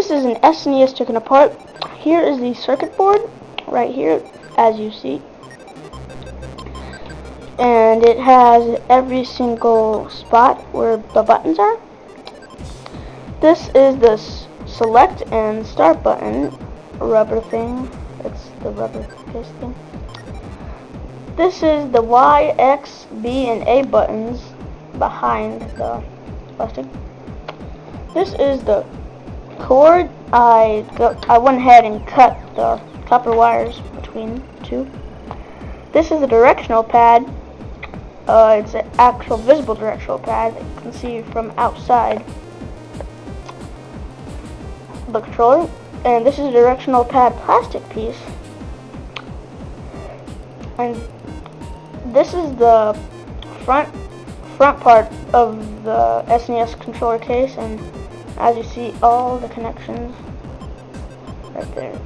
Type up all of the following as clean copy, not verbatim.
This is an SNES taken apart. Here is the circuit board, right here, as you see. And it has every single spot where the buttons are. This is the select and start button rubber thing. It's the rubber case thing. This is the Y, X, B, and A buttons behind the plastic. This is the cord. I went ahead and cut the copper wires between the two. This is a directional pad. It's an actual visible directional pad that you can see from outside the controller. And this is a directional pad plastic piece. And this is the front part of the SNES controller case, and as you see, all the connections right there.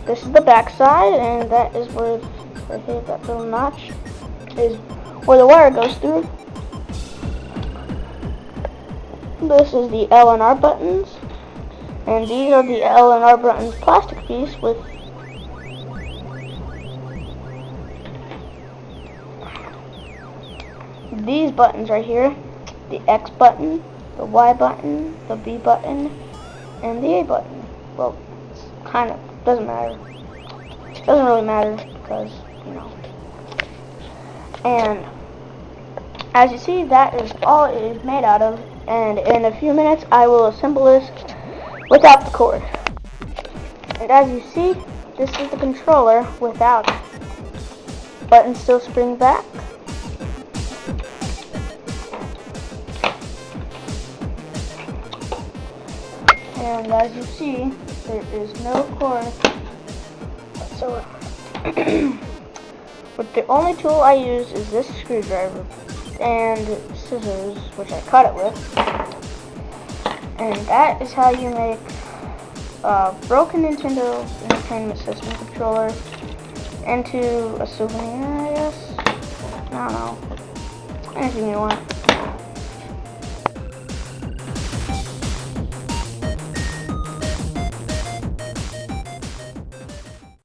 This is the back side, and that is where right here, that little notch is where the wire goes through. This is the L and R buttons, and these are the L and R buttons plastic piece with these buttons right here, the X button, the Y button, the B button, and the A button. Well, it's kind of doesn't matter. It doesn't really matter because, you know. And as you see, that is all it is made out of. And in a few minutes, I will assemble this without the cord. And as you see, this is the controller without it. Buttons still spring back. And as you see, there is no cord whatsoever. But the only tool I use is this screwdriver and scissors, which I cut it with. And that is how you make a broken Nintendo Entertainment System controller into a souvenir, I guess. I don't know. Anything you want.